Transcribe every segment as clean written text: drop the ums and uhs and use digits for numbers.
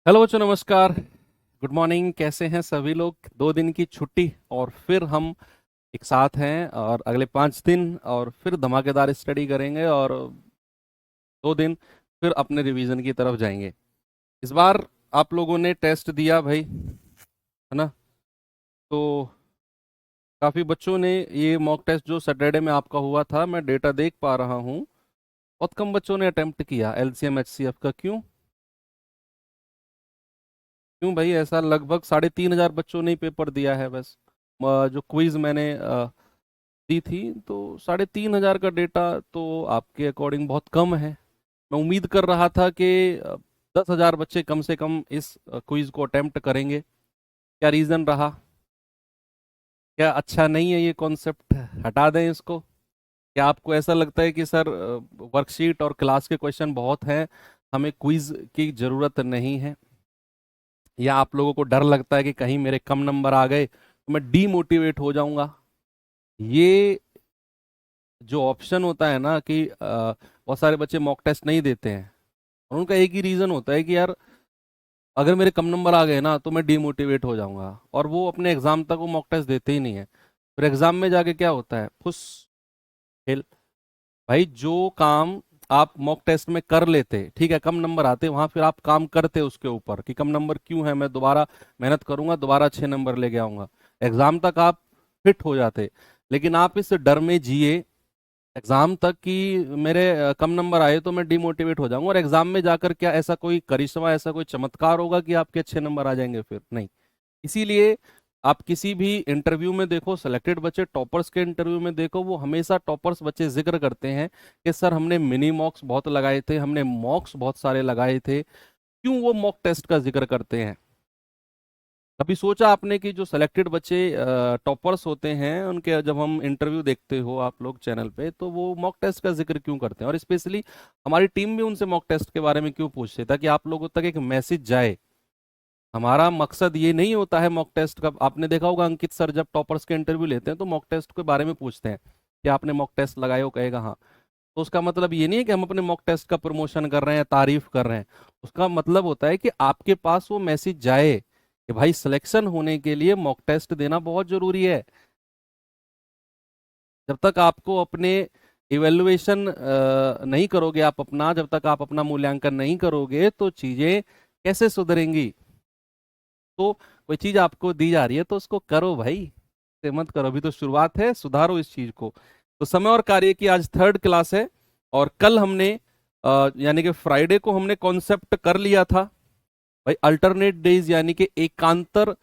Hello बच्चों, नमस्कार। Good morning. कैसे हैं सभी लोग? 2 दिन की छुट्टी और फिर हम एक साथ हैं और अगले 5 दिन और फिर धमाकेदार स्टडी करेंगे और 2 दिन फिर अपने रिवीजन की तरफ जाएंगे। इस बार आप लोगों ने टेस्ट दिया भाई, है ना? तो काफ़ी बच्चों ने ये मॉक टेस्ट जो सैटरडे में आपका हुआ था, मैं डेटा देख पा रहा हूँ, बहुत कम बच्चों ने अटेम्प्ट किया एलसीएम एचसीएफ का। क्यों क्यों भाई? ऐसा लगभग 3,500 बच्चों ने ही पेपर दिया है बस। जो क्विज मैंने दी थी तो 3,500 का डेटा तो आपके अकॉर्डिंग बहुत कम है। मैं उम्मीद कर रहा था कि 10,000 बच्चे कम से कम इस क्विज को अटेम्प्ट करेंगे। क्या रीज़न रहा? क्या अच्छा नहीं है ये कॉन्सेप्ट? हटा दें इसको? क्या आपको ऐसा लगता है कि सर वर्कशीट और क्लास के क्वेश्चन बहुत हैं, हमें क्विज की ज़रूरत नहीं है? या आप लोगों को डर लगता है कि कहीं मेरे कम नंबर आ गए तो मैं डीमोटिवेट हो जाऊंगा? ये जो ऑप्शन होता है ना कि बहुत सारे बच्चे मॉक टेस्ट नहीं देते हैं और उनका एक ही रीज़न होता है कि यार अगर मेरे कम नंबर आ गए ना तो मैं डीमोटिवेट हो जाऊंगा, और वो अपने एग्जाम तक वो मॉक टेस्ट देते ही नहीं है। फिर एग्जाम में जाके क्या होता है? फुस, फेल। भाई जो काम आप मॉक टेस्ट में कर लेते, ठीक है, कम नंबर आते, वहां फिर आप काम करते उसके ऊपर कि कम नंबर क्यों है, मैं दोबारा मेहनत करूंगा, दोबारा अच्छे नंबर लेके आऊंगा, एग्जाम तक आप फिट हो जाते। लेकिन आप इस डर में जिए एग्जाम तक कि मेरे कम नंबर आए तो मैं डिमोटिवेट हो जाऊंगा, और एग्जाम में जाकर क्या ऐसा कोई करिश्मा, ऐसा कोई चमत्कार होगा कि आपके अच्छे नंबर आ जाएंगे? फिर नहीं। इसीलिए आप किसी भी इंटरव्यू में देखो, सेलेक्टेड बच्चे टॉपर्स के इंटरव्यू में देखो, वो हमेशा टॉपर्स बच्चे जिक्र करते हैं कि सर हमने मिनी मॉक्स बहुत लगाए थे, हमने मॉक्स बहुत सारे लगाए थे। क्यों वो मॉक टेस्ट का जिक्र करते हैं? कभी सोचा आपने कि जो सेलेक्टेड बच्चे टॉपर्स होते हैं उनके जब हम इंटरव्यू देखते हो आप लोग चैनल पे, तो वो मॉक टेस्ट का जिक्र क्यों करते हैं? और स्पेशली हमारी टीम भी उनसे मॉक टेस्ट के बारे में क्यों पूछते हैं? ताकि आप लोगों तक एक मैसेज जाए। हमारा मकसद ये नहीं होता है मॉक टेस्ट का। आपने देखा होगा अंकित सर जब टॉपर्स के इंटरव्यू लेते हैं तो मॉक टेस्ट के बारे में पूछते हैं कि आपने मॉक टेस्ट लगाए हो, कहेगा हाँ। तो उसका मतलब ये नहीं है कि हम अपने मॉक टेस्ट का प्रमोशन कर रहे हैं, तारीफ कर रहे हैं। उसका मतलब होता है कि आपके पास वो मैसेज जाए कि भाई सिलेक्शन होने के लिए मॉक टेस्ट देना बहुत जरूरी है। जब तक आपको अपने इवेल्युएशन नहीं करोगे, आप अपना जब तक आप अपना मूल्यांकन नहीं करोगे तो चीजें कैसे सुधरेंगी? तो कोई चीज आपको दी जा रही है तो उसको करो भाई, से मत करो। अभी तो शुरुआत है, सुधारो इस चीज को। तो समय और कार्य की आज थर्ड क्लास है, और कल हमने यानी कि फ्राइडे को हमने कॉन्सेप्ट कर लिया था भाई, अल्टरनेट डेज यानी कि एकांतर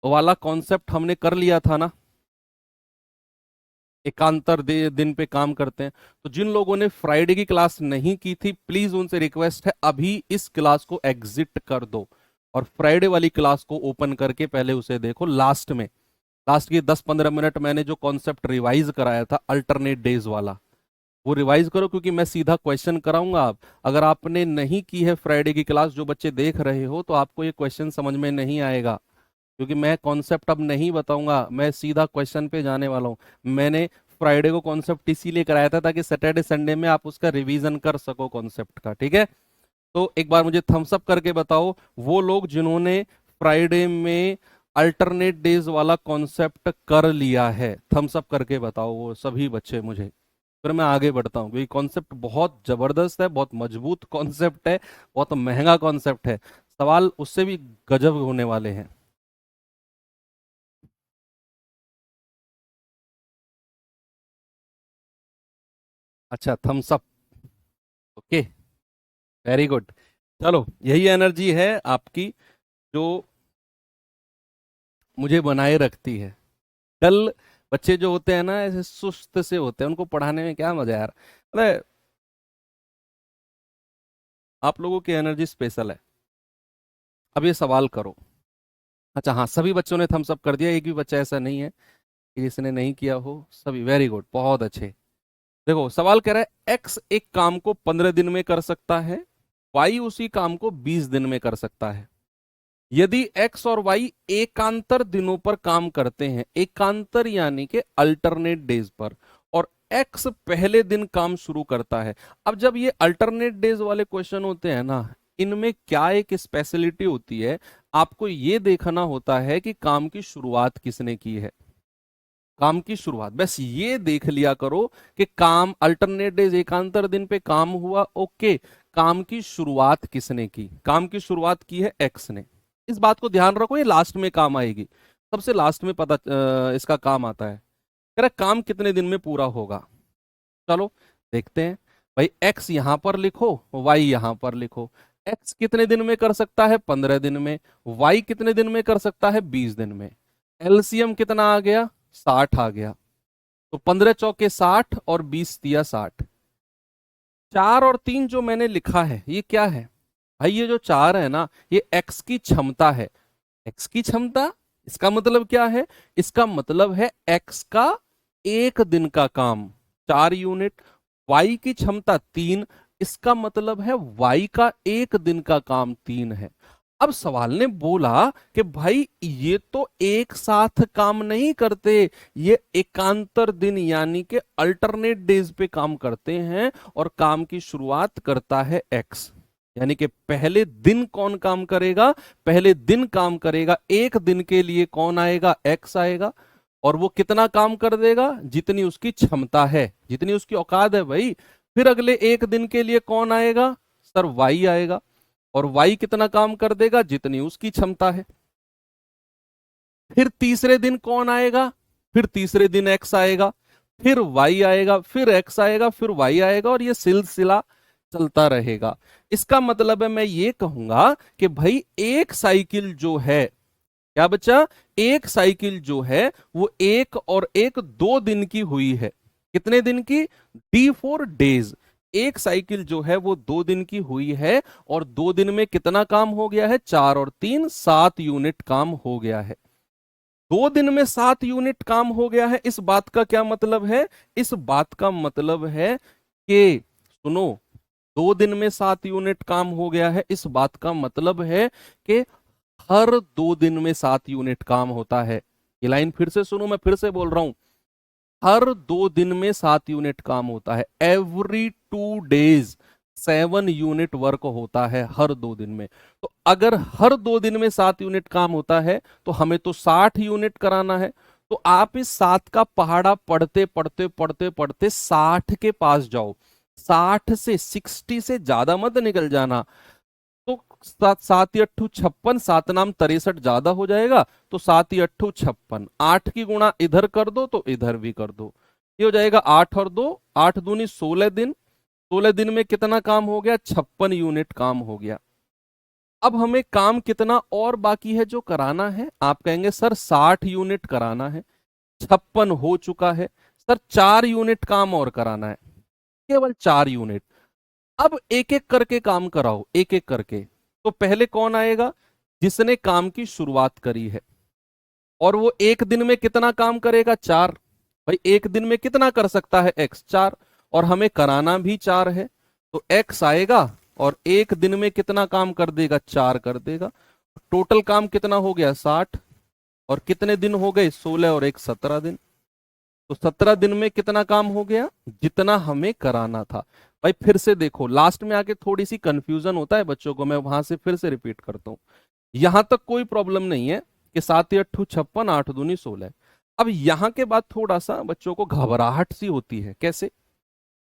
वाला कॉन्सेप्ट हमने कर लिया था ना। दिन पे काम करते हैं। तो जिन लोगों ने फ्राइडे की क्लास नहीं की थी, प्लीज उनसे रिक्वेस्ट है अभी इस क्लास को एग्जिट कर दो और फ्राइडे वाली क्लास को ओपन करके पहले उसे देखो। लास्ट के 10-15 मिनट मैंने जो कॉन्सेप्ट रिवाइज कराया था अल्टरनेट डेज वाला, वो रिवाइज करो, क्योंकि मैं सीधा क्वेश्चन कराऊंगा। आप अगर आपने नहीं की है फ्राइडे की क्लास, जो बच्चे देख रहे हो, तो आपको ये क्वेश्चन समझ में नहीं आएगा, क्योंकि मैं कॉन्सेप्ट अब नहीं बताऊंगा, मैं सीधा क्वेश्चन पे जाने वाला हूँ। मैंने फ्राइडे को कॉन्सेप्ट इसीलिए कराया था ताकि सैटरडे संडे में आप उसका रिवीजन कर सको कॉन्सेप्ट का, ठीक है? तो एक बार मुझे थम्स अप करके बताओ वो लोग जिन्होंने फ्राइडे में अल्टरनेट डेज वाला कॉन्सेप्ट कर लिया है, थम्स अप करके बताओ वो सभी बच्चे मुझे। फिर मैं आगे बढ़ता हूँ, क्योंकि कॉन्सेप्ट बहुत जबरदस्त है, बहुत मजबूत कॉन्सेप्ट है, बहुत महंगा कॉन्सेप्ट है, सवाल उससे भी गजब होने वाले हैं। अच्छा, thumbs up. Okay, very good. चलो, यही एनर्जी है आपकी जो मुझे बनाए रखती है। डल बच्चे जो होते हैं ना, ऐसे सुस्त से होते हैं, उनको पढ़ाने में क्या मजा है यार। अरे आप लोगों की एनर्जी स्पेशल है। अब ये सवाल करो। अच्छा हाँ, सभी बच्चों ने थम्स अप कर दिया, एक भी बच्चा ऐसा नहीं है कि जिसने नहीं किया हो। सभी वेरी गुड, बहुत अच्छे। देखो सवाल कह रहा है एक्स एक काम को 15 दिन में कर सकता है, वाई उसी काम को 20 दिन में कर सकता है। यदि एक्स और वाई एकांतर दिनों पर काम करते हैं, एकांतर यानी कि अल्टरनेट डेज पर, और एक्स पहले दिन काम शुरू करता है। अब जब ये अल्टरनेट डेज वाले क्वेश्चन होते हैं ना, इनमें क्या एक स्पेशलिटी होती है, आपको ये देखना होता है कि काम की शुरुआत किसने की है। काम की शुरुआत, बस ये देख लिया करो कि काम अल्टरनेट डेज एकांतर दिन पे काम हुआ, ओके। काम की शुरुआत किसने की, काम की शुरुआत की है एक्स ने। इस बात को ध्यान रखो, ये लास्ट में काम आएगी, सबसे लास्ट में पता इसका काम आता है। कह रहा है, काम कितने दिन में पूरा होगा। चलो देखते हैं। भाई एक्स यहां पर लिखो, वाई यहां पर लिखो। एक्स कितने दिन में कर सकता है, 15 दिन में। वाई कितने दिन में कर सकता है, 20 दिन में। एलसीएम कितना आ गया, 60 आ गया। तो 15 चौके 60 और 20 दिया 60। 4 और 3 जो मैंने लिखा है ये क्या है भाई, ये जो 4 है ना, ये एक्स की क्षमता है। एक्स की क्षमता, इसका मतलब क्या है, इसका मतलब है एक्स का एक दिन का काम 4 यूनिट। वाई की क्षमता 3, इसका मतलब है वाई का एक दिन का काम 3 है। अब सवाल ने बोला कि भाई ये तो एक साथ काम नहीं करते, ये एकांतर दिन यानी कि अल्टरनेट डेज पे काम करते हैं, और काम की शुरुआत करता है एक्स। यानी कि पहले दिन कौन काम करेगा, पहले दिन काम करेगा, एक दिन के लिए कौन आएगा, एक्स आएगा। और वो कितना काम कर देगा, जितनी उसकी क्षमता है, जितनी उसकी औकात है भाई। फिर अगले एक दिन के लिए कौन आएगा, सर वाई आएगा। और वाई कितना काम कर देगा, जितनी उसकी क्षमता है। फिर तीसरे दिन कौन आएगा, फिर तीसरे दिन एक्स आएगा, फिर वाई आएगा, फिर एक्स आएगा, फिर वाई आएगा, और ये सिलसिला चलता रहेगा। इसका मतलब है मैं ये कहूंगा कि भाई एक साइकिल जो है, क्या बच्चा, एक साइकिल जो है वो 1 और 1 2 दिन की हुई है। कितने दिन की, D4 days। एक साइकिल जो है वो 2 दिन की हुई है, और 2 दिन में कितना काम हो गया है, 4 और 3 7 यूनिट काम हो गया है। 2 दिन में 7 यूनिट काम हो गया है, इस बात का क्या मतलब है, इस बात का मतलब है कि सुनो, 2 दिन में 7 यूनिट काम हो गया है, इस बात का मतलब है कि हर 2 दिन में 7 यूनिट काम होता है। ये लाइन फिर से सुनो, मैं फिर से बोल रहा हूं, हर 2 दिन में 7 यूनिट काम होता है। every 2 days 7 यूनिट वर्क होता है हर 2 दिन में। तो अगर हर 2 दिन में 7 यूनिट काम होता है, तो हमें तो 60 यूनिट कराना है। तो आप इस 7 का पहाड़ा पढ़ते पढ़ते पढ़ते पढ़ते 60 के पास जाओ। 60 से 60 से ज्यादा मत निकल जाना। तो 7 7 या 8 56, 7 नाम 63 ज्यादा हो जाएगा। तो 7 या 8 56, 8 की गुणा इधर कर दो तो इधर भी कर दो। ये हो जाएगा 8 और 2, 8 दूनी 16 दिन। 16 दिन में कितना काम हो गया, 56 यूनिट काम हो गया। अब हमें काम कितना और बाकी है जो कराना है, आप कहेंगे सर 60 यूनिट कराना है, 56 हो चुका है। सर 4 यूनिट काम और कराना है, केवल 4 यूनिट। अब एक एक करके काम कराओ, एक एक करके। तो पहले कौन आएगा, जिसने काम की शुरुआत करी है, और वो एक दिन में कितना काम करेगा, 4। भाई एक दिन में कितना कर सकता है एक्स, 4। और हमें कराना भी 4 है, तो एक्स आएगा और एक दिन में कितना काम कर देगा, 4 कर देगा। टोटल काम कितना हो गया, 60। और कितने दिन हो गए, 16 और 1 17 दिन। तो 17 दिन में कितना काम हो गया, जितना हमें कराना था। भाई फिर से देखो, लास्ट में आके थोड़ी सी कंफ्यूजन होता है बच्चों को, मैं वहां से फिर से रिपीट करता हूं। यहां तक कोई प्रॉब्लम नहीं है कि 7 या 8 56, 8 दूनी 16। अब यहां के बाद थोड़ा सा बच्चों को घबराहट सी होती है, कैसे,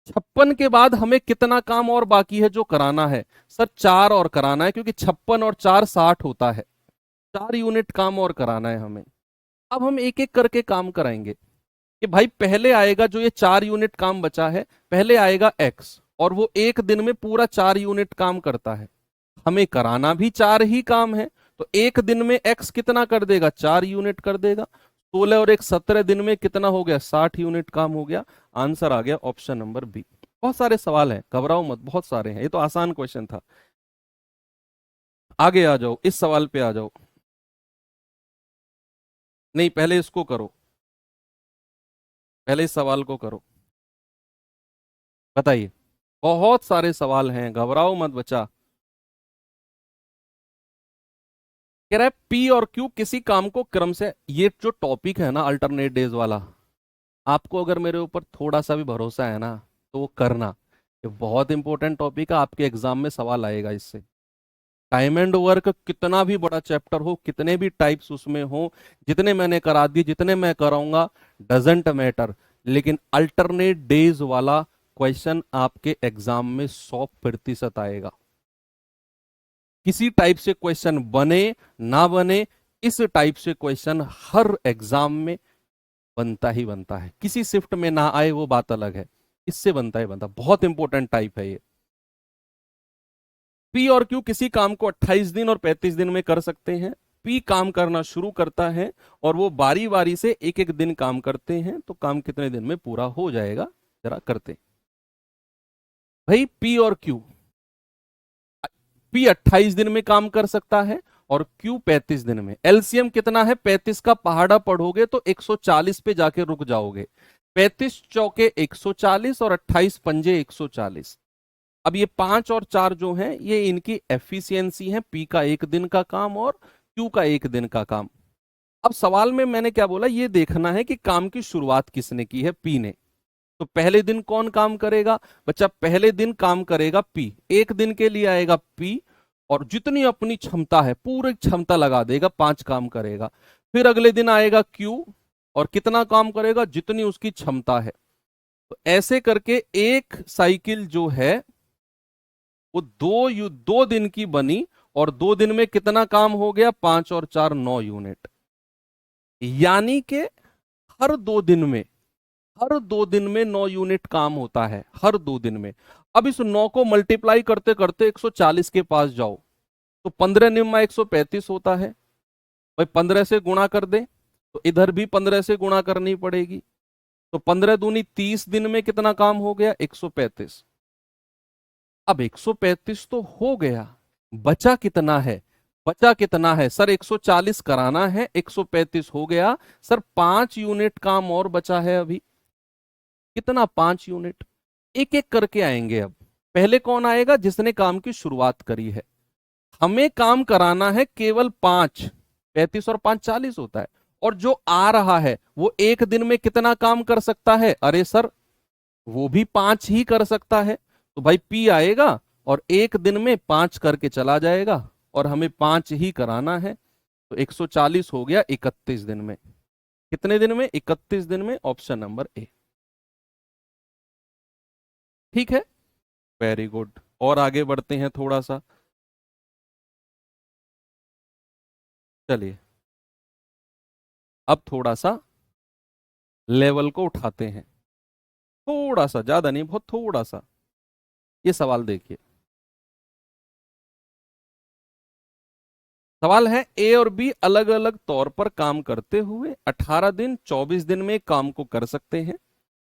56 के बाद हमें कितना काम और बाकी है जो कराना है। सर 4 और कराना है, क्योंकि 56 और 4 60 होता है। 4 यूनिट काम और कराना है हमें। अब हम एक एक करके काम कराएंगे कि भाई पहले आएगा, जो ये 4 यूनिट काम बचा है, पहले आएगा एक्स, और वो एक दिन में पूरा 4 यूनिट काम करता है। हमें कराना भी 4 ही काम है, तो एक दिन में एक्स कितना कर देगा, 4 यूनिट कर देगा। 16 और 1 17 दिन में कितना हो गया, 60 यूनिट काम हो गया। आंसर आ गया ऑप्शन नंबर बी। बहुत सारे सवाल हैं, घबराओ मत, बहुत सारे हैं, ये तो आसान क्वेश्चन था। आगे आ जाओ, इस सवाल पे आ जाओ। नहीं, पहले इसको करो, पहले इस सवाल को करो। बताइए, बहुत सारे सवाल हैं, घबराओ मत बच्चा। कह रहा है पी और क्यू किसी काम को क्रम से, ये जो टॉपिक है ना अल्टरनेट डेज वाला, आपको अगर मेरे ऊपर थोड़ा सा भी भरोसा है ना, तो वो करना। ये बहुत इंपॉर्टेंट टॉपिक है, आपके एग्जाम में सवाल आएगा इससे। टाइम एंड वर्क कितना भी बड़ा चैप्टर हो, कितने भी टाइप्स उसमें हो, जितने मैंने करा दिए, जितने मैं कराऊंगा, डजेंट मैटर, लेकिन अल्टरनेट डेज वाला क्वेश्चन आपके एग्जाम में 100% आएगा। किसी टाइप से क्वेश्चन बने ना बने, इस टाइप से क्वेश्चन हर एग्जाम में बनता ही बनता है। किसी शिफ्ट में ना आए वो बात अलग है, इससे बनता ही बनता। बहुत इंपॉर्टेंट टाइप है ये। पी और क्यू किसी काम को 28 दिन और 35 दिन में कर सकते हैं। पी काम करना शुरू करता है और वो बारी बारी से एक एक दिन काम करते हैं, तो काम कितने दिन में पूरा हो जाएगा, जरा करते हैं। भाई पी और क्यू, पी 28 दिन में काम कर सकता है और क्यू 35 दिन में। एलसीएम कितना है? 35 का पहाड़ा पढ़ोगे तो 140 पे जाके रुक जाओगे। 35 चौके 140 और 28 पंजे 140। अब ये 5 और 4 जो हैं, ये इनकी एफिशिएंसी है, पी का एक दिन का काम और क्यू का एक दिन का काम। अब सवाल में मैंने क्या बोला, ये देखना है कि काम की शुरुआत किसने की है, पी ने। तो पहले दिन कौन काम करेगा बच्चा? पहले दिन काम करेगा पी, एक दिन के लिए आएगा पी और जितनी अपनी क्षमता है पूरी क्षमता लगा देगा, 5 काम करेगा। फिर अगले दिन आएगा क्यू और कितना काम करेगा? जितनी उसकी क्षमता है। तो ऐसे करके एक साइकिल जो है वो 2 दिन की बनी और 2 दिन में कितना काम हो गया? 5 और 4 9 यूनिट। यानी कि हर 2 दिन में, हर 2 दिन में 9 यूनिट काम होता है, हर 2 दिन में। अब इस 9 को मल्टीप्लाई करते करते 140 के पास जाओ, तो 15 निम्मा 135 होता है। भाई 15 से गुणा कर दे, तो इधर भी 15 से गुणा करनी पड़ेगी। तो 15 दूनी 30 दिन में कितना काम हो गया? 135। अब 135 तो हो गया, बचा कितना है? बचा कितना है सर? 140 कराना है, 135 हो गया सर, 5 यूनिट काम और बचा है अभी। कितना? 5 यूनिट। एक एक करके आएंगे। अब पहले कौन आएगा? जिसने काम की शुरुआत करी है। हमें काम कराना है केवल 5। 35 और 5 40 होता है। और जो आ रहा है वो एक दिन में कितना काम कर सकता है? अरे सर, वो भी 5 ही कर सकता है। तो भाई पी आएगा और एक दिन में 5 करके चला जाएगा और हमें 5 ही कराना है। तो 140 हो गया 31 दिन में। कितने दिन में? 31 दिन में। Option number A. ठीक है, वेरी गुड। और आगे बढ़ते हैं थोड़ा सा। चलिए अब थोड़ा सा लेवल को उठाते हैं, थोड़ा सा, ज्यादा नहीं, बहुत थोड़ा सा। ये सवाल देखिए। सवाल है, ए और बी अलग अलग तौर पर काम करते हुए 18 दिन 24 दिन में काम को कर सकते हैं।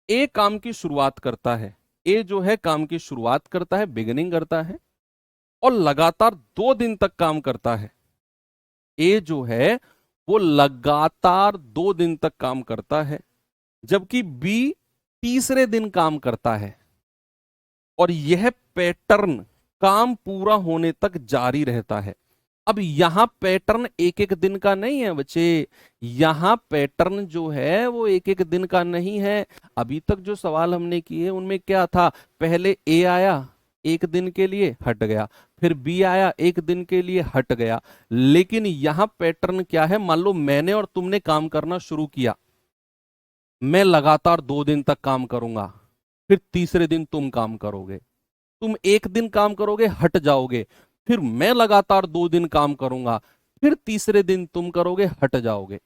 ए काम की शुरुआत करता है, ए जो है काम की शुरुआत करता है, बिगिनिंग करता है और लगातार 2 दिन तक काम करता है। ए जो है वो लगातार 2 दिन तक काम करता है, जबकि बी तीसरे दिन काम करता है और यह पैटर्न काम पूरा होने तक जारी रहता है। अब यहां पैटर्न एक एक दिन का नहीं है बच्चे, यहां पैटर्न जो है वो एक एक दिन का नहीं है। अभी तक जो सवाल हमने किए उनमें क्या था? पहले ए आया, एक दिन के लिए हट गया, फिर बी आया, एक दिन के लिए हट गया। लेकिन यहां पैटर्न क्या है? मान लो मैंने और तुमने काम करना शुरू किया, मैं लगातार 2 दिन तक काम करूंगा, फिर तीसरे दिन तुम काम करोगे, तुम एक दिन काम करोगे हट जाओगे, फिर मैं लगातार 2 दिन काम करूंगा, फिर तीसरे दिन तुम करोगे हट जाओगे,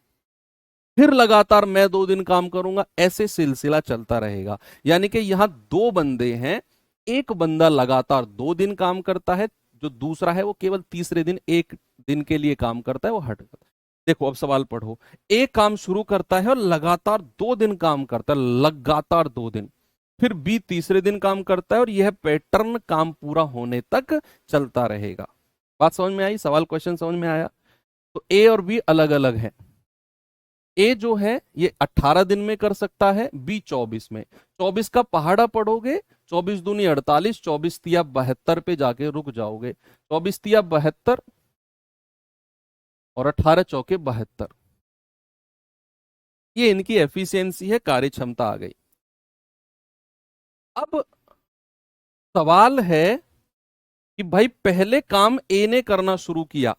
फिर लगातार मैं 2 दिन काम करूंगा, ऐसे सिलसिला चलता रहेगा। यानी कि यहां 2 बंदे हैं, एक बंदा लगातार 2 दिन काम करता है, जो दूसरा है वो केवल तीसरे दिन एक दिन के लिए काम करता है, वो हट जाता है। देखो अब सवाल पढ़ो। एक काम शुरू करता है और लगातार 2 दिन काम करता है, लगातार 2 दिन। फिर बी तीसरे दिन काम करता है और यह पैटर्न काम पूरा होने तक चलता रहेगा। बात समझ में आई? सवाल क्वेश्चन समझ में आया? तो ए और बी अलग अलग है। ए जो है ये 18 दिन में कर सकता है, बी 24 में। 24 का पहाड़ा पढ़ोगे, 24 दूनी 48, 24 तिया 72 पे जाके रुक जाओगे। 24 तिया 72 और 18 चौके 72। ये इनकी एफिशिएंसी है, कार्य क्षमता आ गई। अब सवाल है कि भाई पहले काम ए ने करना शुरू किया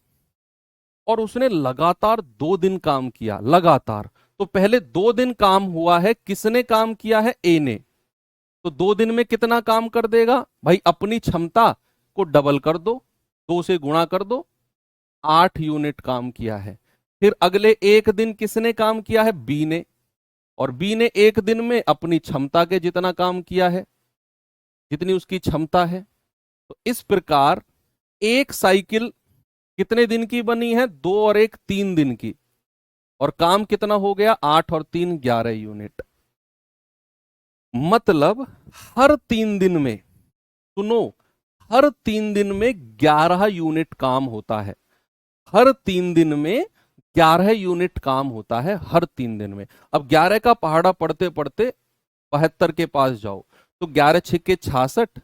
और उसने लगातार 2 दिन काम किया लगातार। तो पहले 2 दिन काम हुआ है, किसने काम किया है? ए ने। तो 2 दिन में कितना काम कर देगा भाई? अपनी क्षमता को डबल कर दो, 2 से गुणा कर दो, 8 यूनिट काम किया है। फिर अगले 1 दिन किसने काम किया है? बी ने। और बी ने 1 दिन में अपनी क्षमता के जितना काम किया है, जितनी उसकी क्षमता है। तो इस प्रकार एक साइकिल कितने दिन की बनी है? 2 और 1 3 दिन की। और काम कितना हो गया? 8 और 3 11 यूनिट। मतलब हर 3 दिन में, सुनो, हर 3 दिन में 11 यूनिट काम होता है। हर 3 दिन में 11 यूनिट काम होता है, हर 3 दिन में। अब 11 का पहाड़ा पढ़ते पढ़ते 72 के पास जाओ, तो 11 छिक्के 66,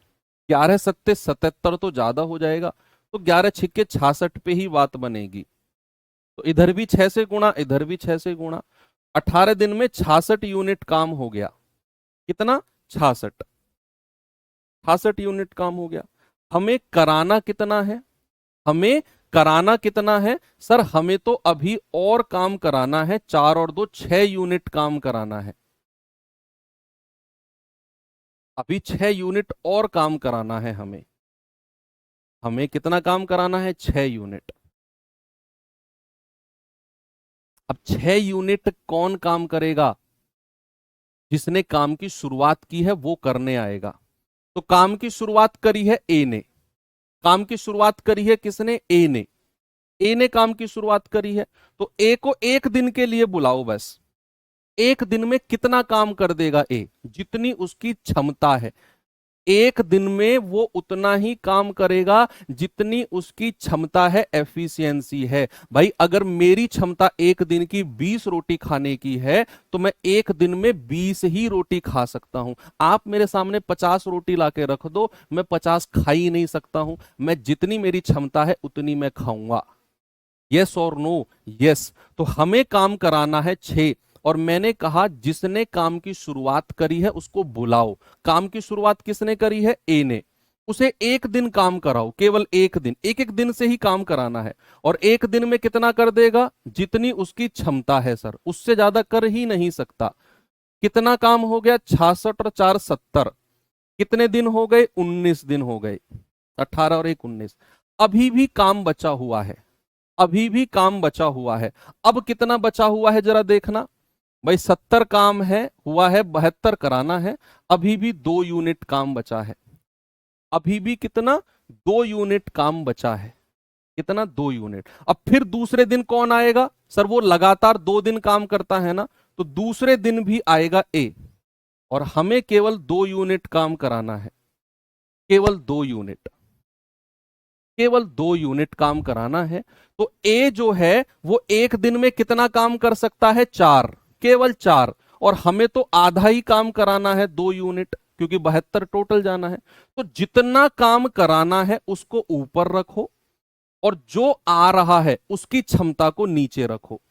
11 सत्ते 77 तो ज्यादा हो जाएगा। तो 11 छिक्के 66 पे ही बात बनेगी। तो इधर भी 6 से गुणा, इधर भी 6 से गुणा। 18 दिन में 66 यूनिट काम हो गया। कितना? 66। 66 यूनिट काम हो गया। हमें कराना कितना है? हमें कराना कितना है सर? हमें तो अभी और काम कराना है, 4 और 2 6 यूनिट काम कराना है। अभी 6 यूनिट और काम कराना है हमें। हमें कितना काम कराना है? 6 यूनिट। अब 6 यूनिट कौन काम करेगा? जिसने काम की शुरुआत की है वो करने आएगा। तो काम की शुरुआत करी है ए ने। काम की शुरुआत करी है किसने? ए ने। ए ने काम की शुरुआत करी है। तो ए को 1 दिन के लिए बुलाओ बस। 1 दिन में कितना काम कर देगा ए? जितनी उसकी क्षमता है। 1 दिन में वो उतना ही काम करेगा जितनी उसकी क्षमता है, एफिशिएंसी है। भाई अगर मेरी क्षमता 1 दिन की 20 रोटी खाने की है, तो मैं 1 दिन में 20 ही रोटी खा सकता हूं। आप मेरे सामने 50 रोटी लाके रख दो, मैं 50 खा ही नहीं सकता हूं। मैं जितनी मेरी क्षमता है उतनी मैं खाऊंगा। यस और नो? यस। तो हमें काम कराना है 6। और मैंने कहा जिसने काम की शुरुआत करी है उसको बुलाओ। काम की शुरुआत किसने करी है? ए ने। उसे 1 दिन काम कराओ, केवल 1 दिन, एक एक दिन से ही काम कराना है। और 1 दिन में कितना कर देगा? जितनी उसकी क्षमता है सर, उससे ज्यादा कर ही नहीं सकता। कितना काम हो गया? 66 और 4 70। कितने दिन हो गए? 19 दिन हो गए। 18 और 1 19। अभी भी काम बचा हुआ है। अभी भी काम बचा हुआ है। अब कितना बचा हुआ है जरा देखना। भाई 70 काम है, हुआ है 72 कराना है। अभी भी 2 यूनिट काम बचा है। अभी भी कितना? 2 यूनिट काम बचा है। कितना? 2 यूनिट। अब फिर दूसरे दिन कौन आएगा सर? वो लगातार 2 दिन काम करता है ना, तो दूसरे दिन भी आएगा ए। और हमें केवल 2 यूनिट काम कराना है। केवल 2 यूनिट। केवल 2 यूनिट काम कराना है। तो ए जो है वो 1 दिन में कितना काम कर सकता है? 4। केवल 4। और हमें तो आधा ही काम कराना है, 2 यूनिट, क्योंकि 72 टोटल जाना है। तो जितना काम कराना है उसको ऊपर रखो, और जो आ रहा है उसकी क्षमता को नीचे रखो।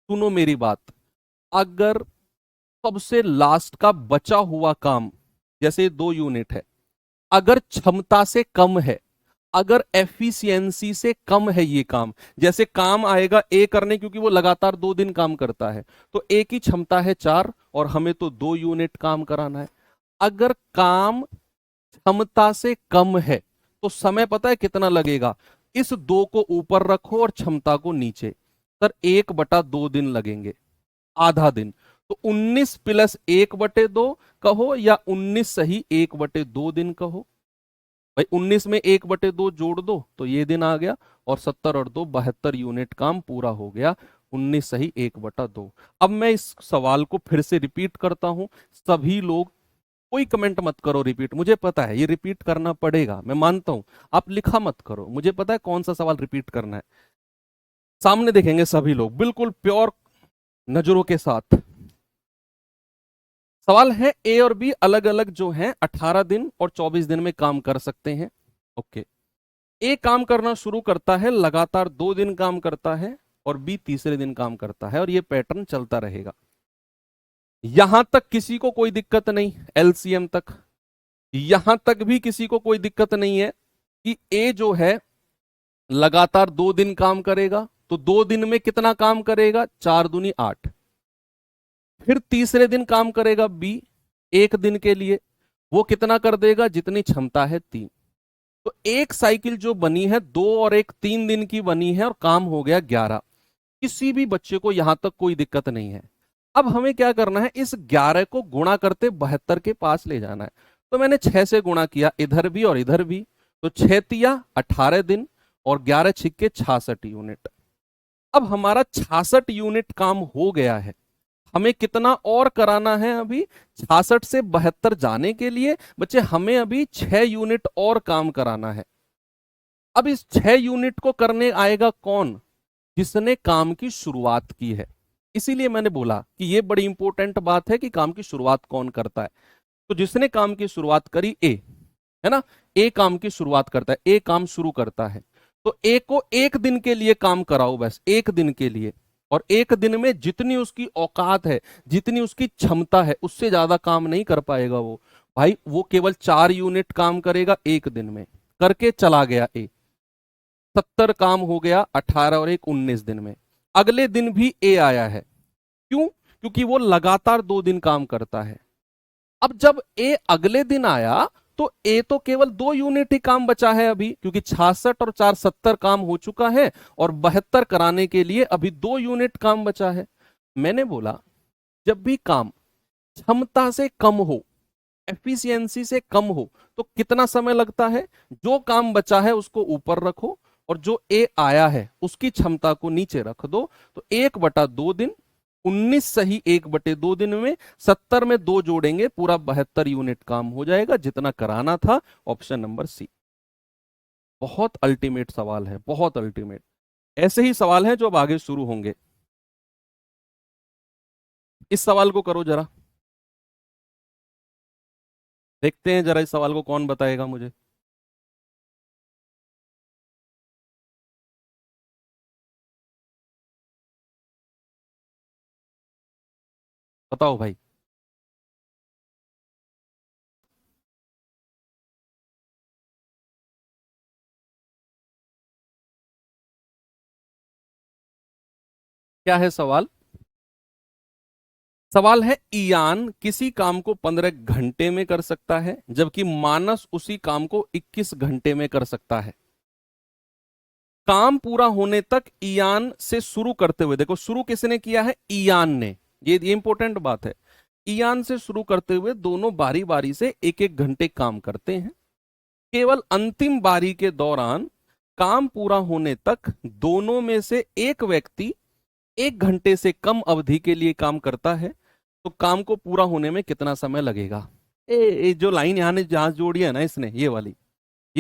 सुनो मेरी बात। अगर सबसे लास्ट का बचा हुआ काम, जैसे 2 यूनिट है, अगर क्षमता से कम है, अगर एफिशिएंसी से कम है ये काम, जैसे काम आएगा ए करने, क्योंकि वो लगातार 2 दिन काम करता है, तो ए की क्षमता है 4 और हमें तो 2 यूनिट काम कराना है। अगर काम क्षमता से कम है तो समय पता है कितना लगेगा? इस 2 को ऊपर रखो और क्षमता को नीचे। सर 1/2 दिन लगेंगे, आधा दिन। तो 19 + 1/2 कहो, या 19 सही 1/2 दिन कहो। भाई 19 में 1/2 जोड़ दो तो ये दिन आ गया, और 70 और 2 72 यूनिट काम पूरा हो गया। 19 सही 1/2। अब मैं इस सवाल को फिर से रिपीट करता हूं। सभी लोग कोई कमेंट मत करो रिपीट, मुझे पता है ये रिपीट करना पड़ेगा, मैं मानता हूं। आप लिखा मत करो, मुझे पता है कौन सा सवाल रिपीट करना है। सामने देखेंगे सभी लोग बिल्कुल प्योर नजरों के साथ। सवाल है ए और बी अलग अलग जो हैं 18 दिन और 24 दिन में काम कर सकते हैं। ओके। ए काम करना शुरू करता है, लगातार 2 दिन काम करता है, और बी तीसरे दिन काम करता है, और ये पैटर्न चलता रहेगा। यहां तक किसी को कोई दिक्कत नहीं, एलसीएम तक। यहां तक भी किसी को कोई दिक्कत नहीं है। कि ए जो है लगातार 2 दिन काम करेगा, तो 2 दिन में कितना काम करेगा, 4 दूनी 8। फिर तीसरे दिन काम करेगा बी 1 दिन के लिए, वो कितना कर देगा, जितनी क्षमता है 3। तो एक साइकिल जो बनी है 2 और 1 3 दिन की बनी है और काम हो गया 11। किसी भी बच्चे को यहां तक कोई दिक्कत नहीं है। अब हमें क्या करना है, इस 11 को गुणा करते 72 के पास ले जाना है। तो मैंने 6 से गुणा किया, इधर भी और इधर भी, तो 6 तिया 18 दिन और 11 छिक्के 66 यूनिट। अब हमारा 66 यूनिट काम हो गया है। हमें कितना और कराना है अभी, 66 से 72 जाने के लिए बच्चे हमें अभी 6 यूनिट और काम कराना है। अब इस 6 यूनिट को करने आएगा कौन, जिसने काम की शुरुआत की है। इसीलिए मैंने बोला कि यह बड़ी इंपॉर्टेंट बात है कि काम की शुरुआत कौन करता है। तो जिसने काम की शुरुआत करी ए, है ना, ए काम की शुरुआत करता है, ए काम शुरू करता है। तो ए को 1 दिन के लिए काम कराओ, बस 1 दिन के लिए। और 1 दिन में जितनी उसकी औकात है, जितनी उसकी क्षमता है, उससे ज्यादा काम नहीं कर पाएगा वो। भाई वो केवल 4 यूनिट काम करेगा 1 दिन में, करके चला गया ए। 70 काम हो गया, 18 और 1 19 दिन में। अगले दिन भी ए आया है, क्यों, क्योंकि वो लगातार 2 दिन काम करता है। अब जब ए अगले दिन आया तो ए तो केवल 2 यूनिट ही काम बचा है अभी, क्योंकि 66 और 4 70 काम हो चुका है और 72 कराने के लिए अभी 2 यूनिट काम बचा है। मैंने बोला जब भी काम क्षमता से कम हो, एफिशिएंसी से कम हो, तो कितना समय लगता है, जो काम बचा है उसको ऊपर रखो और जो ए आया है उसकी क्षमता को नीचे रख दो। तो 1/2 दिन, 19 सही 1/2 दिन में 70 में 2 जोड़ेंगे, पूरा 72 यूनिट काम हो जाएगा जितना कराना था। Option number C. बहुत अल्टीमेट सवाल है, बहुत अल्टीमेट। ऐसे ही सवाल हैं जो अब आगे शुरू होंगे। इस सवाल को करो जरा, देखते हैं जरा इस सवाल को कौन बताएगा मुझे। बताओ भाई। क्या है सवाल? सवाल है, ईयान किसी काम को 15 घंटे में कर सकता है जबकि मानस उसी काम को 21 घंटे में कर सकता है। काम पूरा होने तक ईयान से शुरू करते हुए, देखो शुरू किसने किया है, ईयान ने, ये इंपॉर्टेंट बात है। ईयान से शुरू करते हुए दोनों बारी बारी से 1-1 घंटे काम करते हैं। केवल अंतिम बारी के दौरान काम पूरा होने तक दोनों में से एक व्यक्ति 1 घंटे से कम अवधि के लिए काम करता है। तो काम को पूरा होने में कितना समय लगेगा। ए जो लाइन यहाँ ने जहां जोड़ी है ना इसने, ये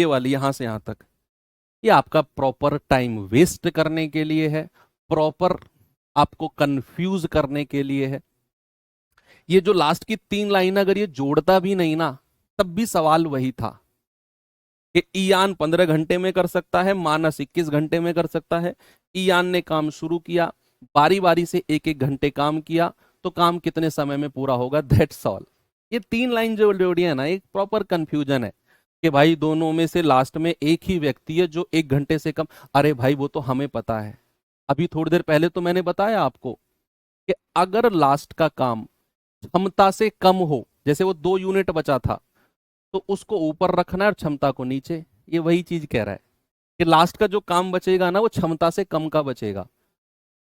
वाली यहां से यहां तक, ये आपका प्रॉपर टाइम वेस्ट करने के लिए है, प्रॉपर आपको कंफ्यूज करने के लिए है। ये जो लास्ट की 3 लाइन अगर ये जोड़ता भी नहीं ना, तब भी सवाल वही था कि ईयान 15 घंटे में कर सकता है, मानस 21 घंटे में कर सकता है। ईयान ने काम शुरू किया, बारी बारी से 1-1 घंटे काम किया, तो काम कितने समय में पूरा होगा, दैट्स ऑल। ये 3 लाइन जो जोड़ी है ना, एक प्रॉपर कंफ्यूजन है कि भाई दोनों में से लास्ट में एक ही व्यक्ति है जो 1 घंटे से कम। अरे भाई वो तो हमें पता है, अभी थोड़ी देर पहले तो मैंने बताया आपको कि अगर लास्ट का काम क्षमता से कम हो, जैसे वो 2 यूनिट बचा था, तो उसको ऊपर रखना है और क्षमता को नीचे। ये वही चीज कह रहा है कि लास्ट का जो काम बचेगा ना वो क्षमता से कम का बचेगा।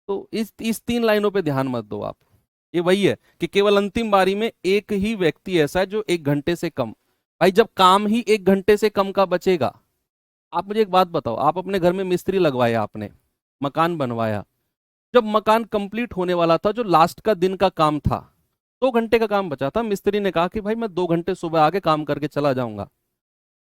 तो इस 3 लाइनों पे ध्यान मत दो आप। ये वही है कि केवल अंतिम बारी में एक ही व्यक्ति ऐसा है जो 1 घंटे से कम। भाई जब काम ही 1 घंटे से कम का बचेगा, आप मुझे एक बात बताओ, आप अपने घर में मिस्त्री लगवाया, आपने मकान बनवाया, जब मकान कंप्लीट होने वाला था, जो लास्ट का दिन का काम था, 2 घंटे का काम बचा था, मिस्त्री ने कहा कि भाई मैं 2 घंटे सुबह आके काम करके चला जाऊंगा।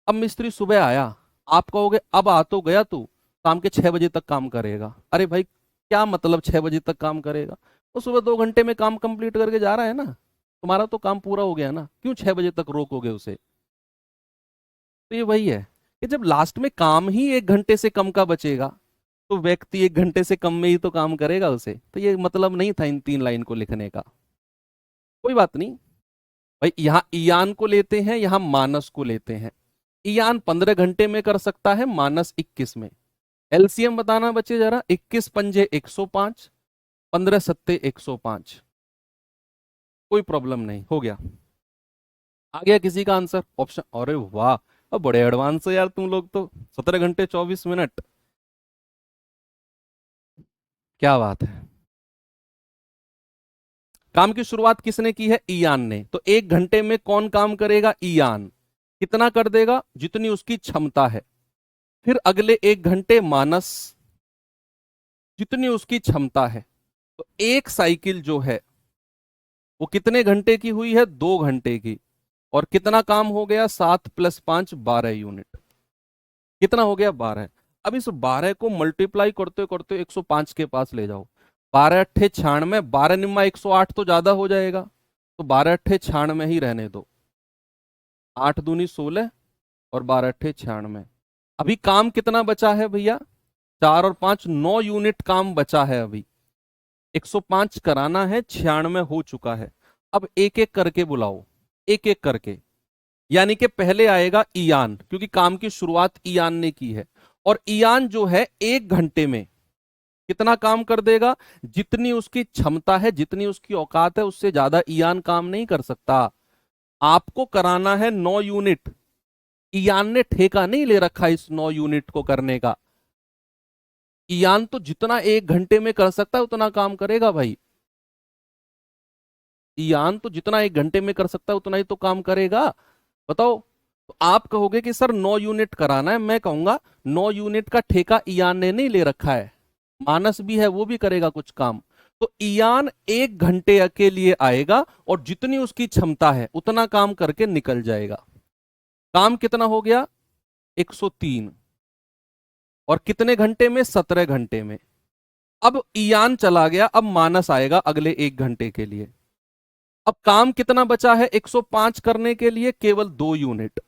अब मिस्त्री सुबह आया, आप कहोगे अब आ तो गया तू, शाम के 6 बजे तक काम करेगा। अरे भाई क्या मतलब 6 बजे तक काम करेगा, वो सुबह 2 घंटे में काम कंप्लीट करके जा रहा है ना, तुम्हारा तो काम पूरा हो गया ना, क्यों 6 बजे तक रोकोगे उसे। तो ये वही है कि जब लास्ट में काम ही 1 घंटे से कम का बचेगा, तो व्यक्ति 1 घंटे से कम में ही तो काम करेगा उसे। तो ये मतलब नहीं था इन 3 लाइन को लिखने का। कोई बात नहीं भाई, यहाँ ईयान को लेते हैं, यहाँ मानस को लेते हैं। ईयान 15 घंटे में कर सकता है -21 में। एलसीएम बताना बच्चे जरा, 21 पंजे 105, 15 सत्ते 105। कोई प्रॉब्लम नहीं, हो गया। आ गया किसी का आंसर ऑप्शन? अरे वाह, अब बड़े एडवांस हो यार तुम लोग तो। 17 घंटे 24 मिनट, क्या बात है। काम की शुरुआत किसने की है? ईयान ने। तो 1 घंटे में कौन काम करेगा? ईयान। कितना कर देगा? जितनी उसकी क्षमता है। फिर अगले 1 घंटे मानस, जितनी उसकी क्षमता है। तो एक साइकिल जो है वो कितने घंटे की हुई है? 2 घंटे की। और कितना काम हो गया? 7 + 5 12 यूनिट। कितना हो गया? 12। अब इस 12 को मल्टीप्लाई करते करते 105 के पास ले जाओ। 12 × 8 = 96, 12 × 108 तो ज्यादा हो जाएगा, तो 12 × 8 = 96 ही रहने दो। 8 दूनी 16 और 12 × 8 = 96। अभी काम कितना बचा है भैया? 4 और 5 9 यूनिट काम बचा है अभी। 105 कराना है, 96 हो चुका है। अब एक एक करके बुलाओ, एक एक करके। यानी कि पहले आएगा ईयान, क्योंकि काम की शुरुआत ईयान ने की है। और ईयान जो है 1 घंटे में कितना काम कर देगा? जितनी उसकी क्षमता है, जितनी उसकी औकात है, उससे ज्यादा ईयान काम नहीं कर सकता। आपको कराना है 9 यूनिट। ईयान ने ठेका नहीं ले रखा इस 9 यूनिट को करने का। ईयान तो जितना 1 घंटे में कर सकता है उतना काम करेगा भाई। ईयान तो जितना 1 घंटे में कर सकता है उतना ही तो काम करेगा। बताओ। तो आप कहोगे कि सर 9 यूनिट कराना है, मैं कहूंगा 9 यूनिट का ठेका ईयान ने नहीं ले रखा है। मानस भी है, वो भी करेगा कुछ काम। तो ईयान 1 घंटे के लिए आएगा और जितनी उसकी क्षमता है उतना काम करके निकल जाएगा। काम कितना हो गया? 103। और कितने घंटे में? 17 घंटे में। अब ईयान चला गया, अब मानस आएगा अगले 1 घंटे के लिए। अब काम कितना बचा है 105 करने के लिए? केवल 2 यूनिट।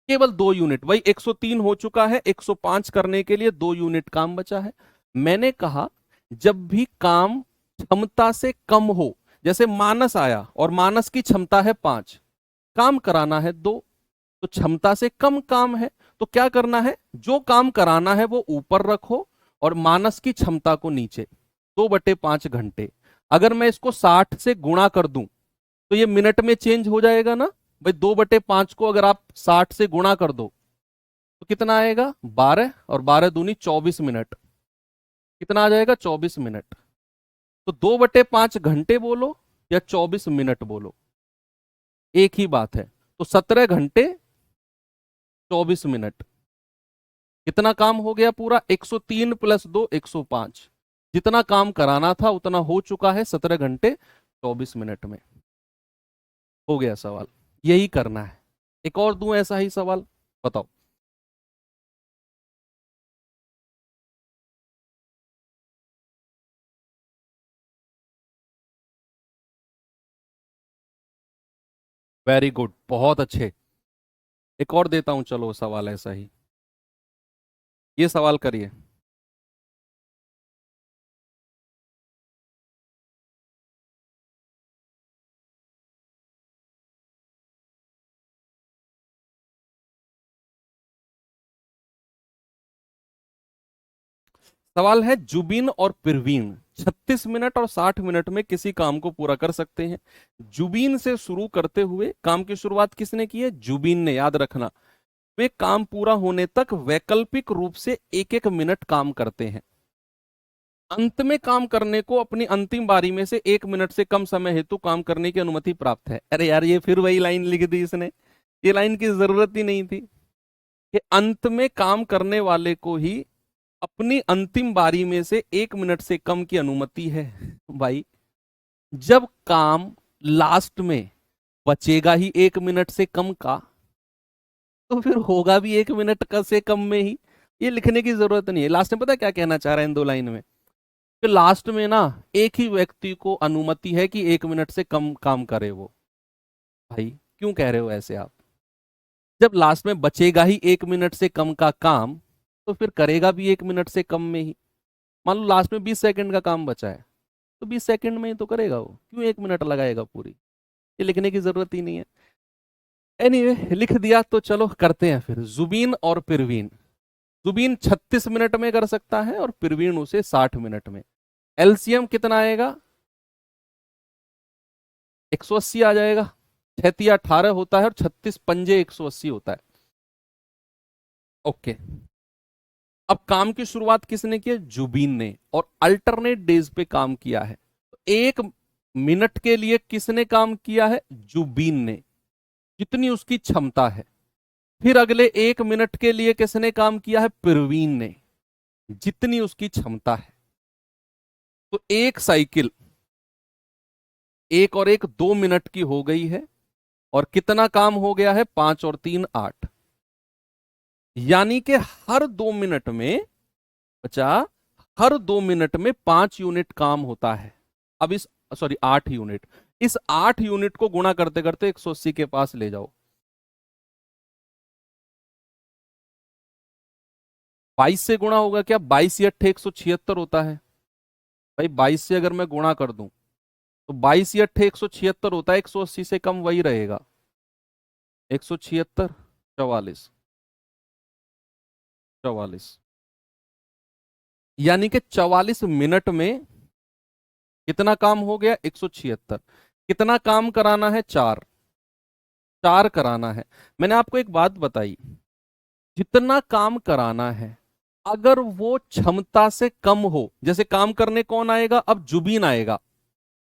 केवल 2 यूनिट। वही 103 हो चुका है, 105 करने के लिए 2 यूनिट काम बचा है। मैंने कहा जब भी काम क्षमता से कम हो, जैसे मानस आया और मानस की क्षमता है 5, काम कराना है 2, तो क्षमता से कम काम है, तो क्या करना है? जो काम कराना है वो ऊपर रखो और मानस की क्षमता को नीचे। 2/5 घंटे। अगर मैं इसको 60 से गुणा कर दूं तो ये मिनट में चेंज हो जाएगा ना भाई। 2/5 को अगर आप 60 से गुणा कर दो तो कितना आएगा? 12, और 12 दूनी 24 मिनट। कितना आ जाएगा? 24 मिनट। तो 2/5 घंटे बोलो या 24 मिनट बोलो, एक ही बात है। तो 17 घंटे 24 मिनट। कितना काम हो गया पूरा? 103 + 2 105। जितना काम कराना था उतना हो चुका है 17 घंटे 24 मिनट में। हो गया सवाल। यही करना है। एक और दूं ऐसा ही सवाल, बताओ। वेरी गुड, बहुत अच्छे। एक और देता हूं, चलो सवाल ऐसा ही। ये सवाल करिए। सवाल है, जुबिन और परवीन 36 मिनट और 60 मिनट में किसी काम को पूरा कर सकते हैं। जुबिन से शुरू करते हुए काम की शुरुआत किसने की है? जुबिन ने, याद रखना। वे काम पूरा होने तक वैकल्पिक रूप से 1-1 मिनट काम करते हैं। अंत में काम करने को अपनी अंतिम बारी में से 1 मिनट से कम समय हेतु काम करने की अनुमति प्राप्त है। अरे यार, ये फिर वही लाइन लिख दी इसने। ये लाइन की जरूरत ही नहीं थी कि अंत में काम करने वाले को ही अपनी अंतिम बारी में से 1 मिनट से कम की अनुमति है। भाई, जब काम लास्ट में बचेगा ही 1 मिनट से कम का, तो फिर होगा भी 1 मिनट का से कम में ही। ये लिखने की जरूरत नहीं है। लास्ट में पता है क्या कहना चाह रहा है इन 2 लाइन में? कि लास्ट में ना एक ही व्यक्ति को अनुमति है कि 1 मिनट से कम काम करे वो। भाई, क्यों कह रहे हो ऐसे आप? जब लास्ट में बचेगा ही 1 मिनट से कम का काम, तो फिर करेगा भी 1 मिनट से कम में ही। मान लो लास्ट में 20 सेकंड का काम बचा है, तो 20 सेकंड में ही तो करेगा वो। क्यों 1 मिनट लगाएगा पूरी? ये लिखने की जरूरत ही नहीं है। एनीवे लिख दिया तो चलो करते हैं फिर। जुबीन और पिरवीन। जुबीन 36 मिनट में कर सकता है और पिरवीन उसे 60 मिनट में। एलसीएम कितना आएगा? 180 आ जाएगा। 6×18 होता है और 36×5 180 होता है। ओके। अब काम की शुरुआत किसने की? जुबीन ने, और अल्टरनेट डेज पे काम किया है। तो 1 मिनट के लिए किसने काम किया है? जुबीन ने, जितनी उसकी क्षमता है। फिर अगले 1 मिनट के लिए किसने काम किया है? प्रवीण ने, जितनी उसकी क्षमता है। तो एक साइकिल 1 और 1 2 मिनट की हो गई है, और कितना काम हो गया है? 5 और 3 8। यानी कि हर 2 मिनट में बचा, हर 2 मिनट में 5 यूनिट काम होता है। अब इस, सॉरी 8 यूनिट, इस 8 यूनिट को गुणा करते करते 180 के पास ले जाओ। 22 से गुणा होगा क्या? 22 × 8 176 होता है भाई। 22 से अगर मैं गुणा कर दूं तो 22 × 8 176 होता है। 180 से कम वही रहेगा। 176 44 44, यानी कि 44 मिनट में कितना काम हो गया? 176। कितना काम कराना है? 4। 4 कराना है। मैंने आपको एक बात बताई, जितना काम कराना है, अगर वो क्षमता से कम हो, जैसे काम करने कौन आएगा? अब जुबीन आएगा,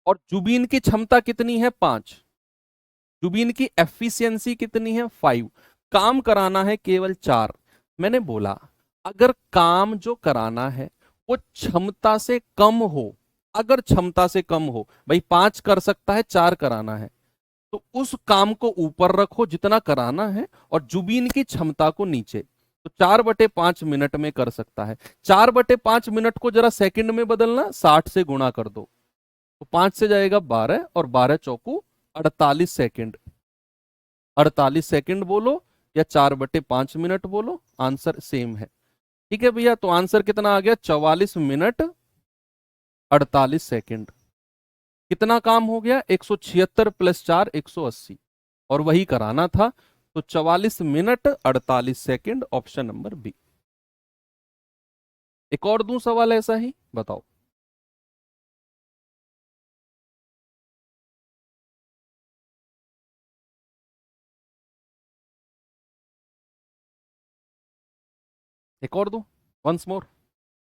और जुबीन की क्षमता कितनी है? 5। जुबीन की एफिशिएंसी कितनी है? 5। काम कराना है केवल 4। मैंने बोला अगर काम जो कराना है वो क्षमता से कम हो, अगर क्षमता से कम हो, भाई 5 कर सकता है, 4 कराना है, तो उस काम को ऊपर रखो जितना कराना है, और जुबीन की क्षमता को नीचे। तो 4/5 मिनट में कर सकता है। 4/5 मिनट को जरा सेकंड में बदलना, 60 से गुणा कर दो, तो 5 से जाएगा 12, और 12×4 48 सेकेंड। 48 सेकेंड बोलो या 4/5 मिनट बोलो, आंसर सेम है। ठीक है भैया, तो आंसर कितना आ गया? 44 मिनट 48 सेकेंड। कितना काम हो गया? 176 + 4 180, और वही कराना था। तो 44 minute 48 second, option number B. एक और दूं सवाल ऐसा ही, बताओ। एक और दूं? Once more?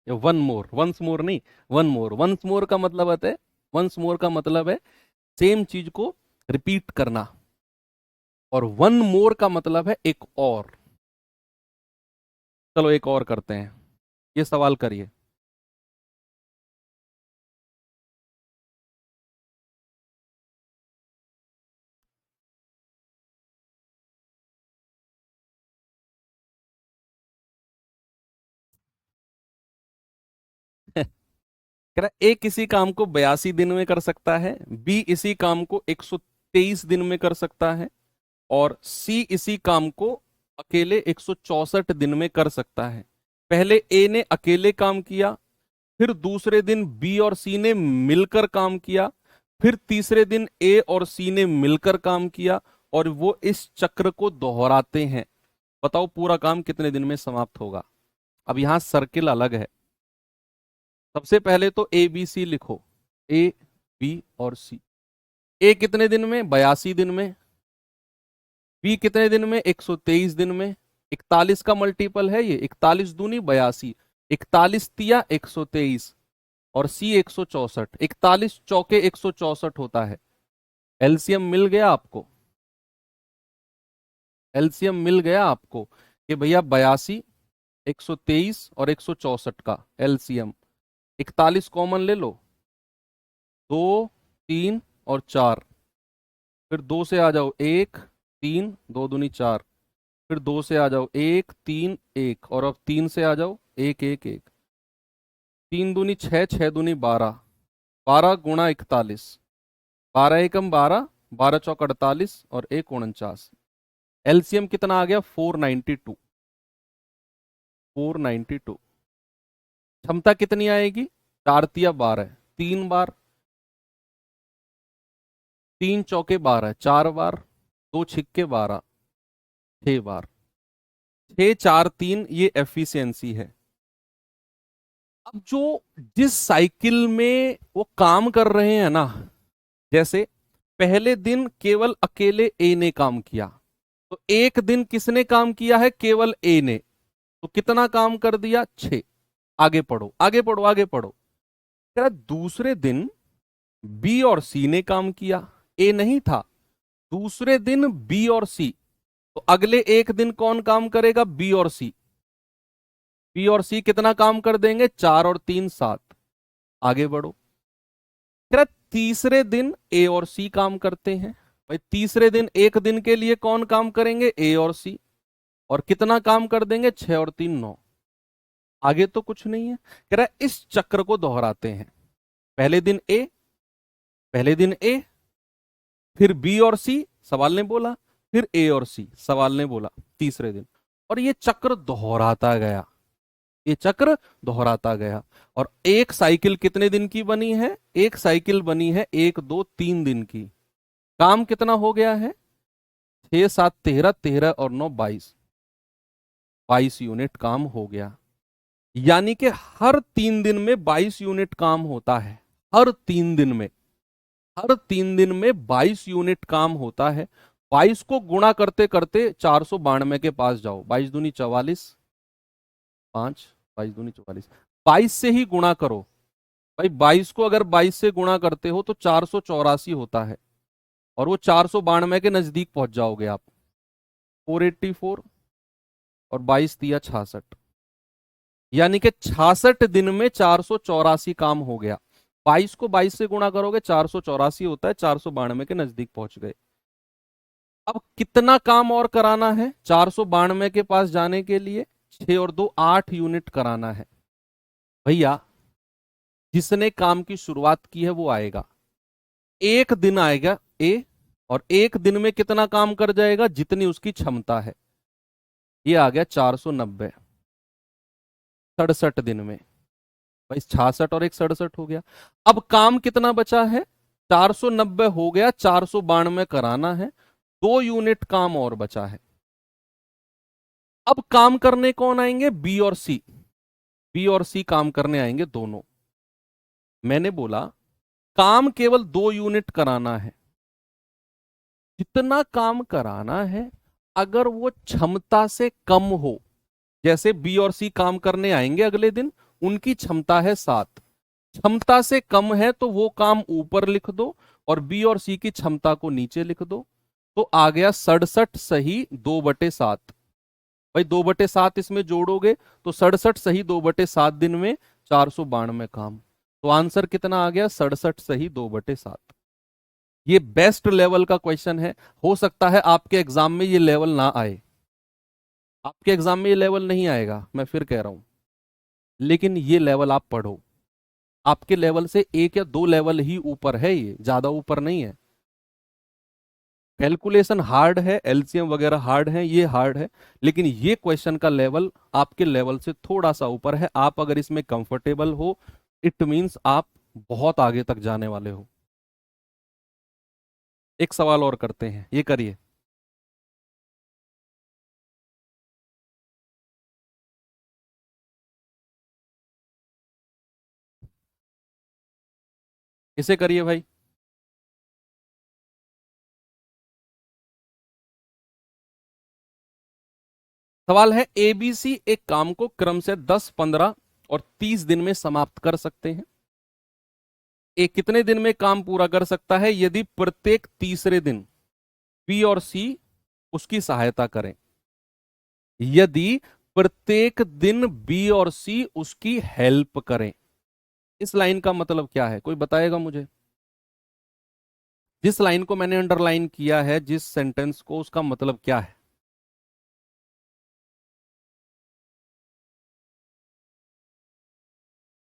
One more, once more नहीं, वन मोर। वंस मोर का मतलब है, वंस मोर का मतलब है सेम चीज को रिपीट करना, और वन मोर का मतलब है एक और। चलो एक और करते हैं, ये सवाल करिए। कह रहा ए किसी काम को 82 दिन में कर सकता है, बी इसी काम को 123 दिन में कर सकता है, और सी इसी काम को अकेले 164 दिन में कर सकता है। पहले ए ने अकेले काम किया, फिर दूसरे दिन बी और सी ने मिलकर काम किया, फिर तीसरे दिन ए और सी ने मिलकर काम किया, और वो इस चक्र को दोहराते हैं। बताओ पूरा काम कितने दिन में समाप्त होगा? अब यहां सर्किल अलग है। सबसे पहले तो ए बी सी लिखो, ए बी और सी। ए कितने दिन में? 82 दिन में। बी कितने दिन में? 123 दिन में। 41 का मल्टीपल है ये, 41 दूनी 82, 41 तिया 123, और सी 164। 41 चौके 164 होता है। एलसीएम मिल गया आपको? एलसीएम मिल गया आपको कि भैया 82, 123 और 164 का एलसीएम। 41 कॉमन ले लो, 2 3 और 4। फिर 2 से आ जाओ 1 3, 2 दूनी 4। फिर 2 से आ जाओ 1 3 1, और अब 3 से आ जाओ 1 1 1। 3 दूनी 6, 6 दूनी 12, 12 × 41, 12 × 1 = 12, 12×4 = 48, और 1 × 49। एलसीएम कितना आ गया? 492। 492। क्षमता कितनी आएगी? 4×3 = 12, 3 बार, 3 चौके 12, 4 बार, 2 छिक्के 12, 6 बार। 6 4 3 ये एफिशिएंसी है। अब जो जिस साइकिल में वो काम कर रहे हैं ना, जैसे पहले दिन केवल अकेले ए ने काम किया, तो एक दिन किसने काम किया है? केवल ए ने। तो कितना काम कर दिया? 6। आगे पढ़ो आगे पढ़ो आगे पढ़ो। कह रहा दूसरे दिन बी और सी ने काम किया, ए नहीं था। दूसरे दिन बी और सी, तो अगले एक दिन कौन काम करेगा? बी और सी। बी और सी कितना काम कर देंगे? 4 और 3 7। आगे बढ़ो। कह रहा तीसरे दिन ए और सी काम करते हैं। भाई तीसरे दिन एक दिन के लिए कौन काम करेंगे? ए और सी। और कितना काम कर देंगे? 6 और 3 9। आगे तो कुछ नहीं है। कह रहा है इस चक्र को दोहराते हैं। पहले दिन ए, पहले दिन ए, फिर बी और सी, सवाल ने बोला, फिर ए और सी, सवाल ने बोला, तीसरे दिन। और ये चक्र दोहराता गया, ये चक्र दोहराता गया। और एक साइकिल कितने दिन की बनी है? एक साइकिल बनी है 1 2 3 दिन की। काम कितना हो गया है? 6 7 13, 13 और 9 22। 22 यूनिट काम हो गया। यानी कि हर 3 दिन में 22 यूनिट काम होता है। हर 3 दिन में, हर 3 दिन में 22 यूनिट काम होता है। 22 को गुणा करते करते 492 के पास जाओ। 22 दूनी 44, 5, 22 दूनी 44। 22 से ही गुणा करो भाई। 22 को अगर 22 से गुणा करते हो तो 484 होता है, और वो 492 के नजदीक पहुंच जाओगे आप। 484 और 22 तिया 66, यानी कि 66 दिन में 484 काम हो गया। 22 को 22 से गुणा करोगे 484 होता है, 492 के नजदीक पहुंच गए। अब कितना काम और कराना है 492 के पास जाने के लिए? 6 और 2 8 यूनिट कराना है। भैया जिसने काम की शुरुआत की है वो आएगा। एक दिन आएगा ए, और एक दिन में कितना काम कर जाएगा? जितनी उसकी क्षमता है। ये आ गया 490। 67 दिन में भाई 66 और एक 67 हो गया। अब काम कितना बचा है? 490 हो गया, 492 कराना है। 2 यूनिट काम और बचा है। अब काम करने कौन आएंगे? बी और सी। बी और सी काम करने आएंगे दोनों। मैंने बोला काम केवल 2 यूनिट कराना है। जितना काम कराना है, अगर वो क्षमता से कम हो, जैसे बी और सी काम करने आएंगे अगले दिन, उनकी क्षमता है 7, क्षमता से कम है तो वो काम ऊपर लिख दो और बी और सी की क्षमता को नीचे लिख दो। तो आ गया 67 सही 2/7। भाई 2/7 इसमें जोड़ोगे तो 67 सही 2/7 दिन में 492 काम। तो आंसर कितना आ गया? 67 सही 2/7। ये बेस्ट लेवल का क्वेश्चन है। हो सकता है आपके एग्जाम में ये लेवल ना आए, आपके एग्जाम में ये लेवल नहीं आएगा, मैं फिर कह रहा हूं, लेकिन ये लेवल आप पढ़ो। आपके लेवल से 1 या 2 लेवल ही ऊपर है, ये ज्यादा ऊपर नहीं है। कैलकुलेशन हार्ड है, एलसीएम वगैरह हार्ड है, ये हार्ड है, लेकिन ये क्वेश्चन का लेवल आपके लेवल से थोड़ा सा ऊपर है। आप अगर इसमें कंफर्टेबल हो, इट मीन्स आप बहुत आगे तक जाने वाले हो। एक सवाल और करते हैं, ये करिए। इसे करिए भाई। सवाल है एबीसी एक काम को क्रम से 10 15 और 30 दिन में समाप्त कर सकते हैं। ए कितने दिन में काम पूरा कर सकता है यदि प्रत्येक तीसरे दिन बी और सी उसकी सहायता करें? यदि प्रत्येक दिन बी और सी उसकी हेल्प करें। इस लाइन का मतलब क्या है, कोई बताएगा मुझे? जिस लाइन को मैंने अंडरलाइन किया है, जिस सेंटेंस को, उसका मतलब क्या है?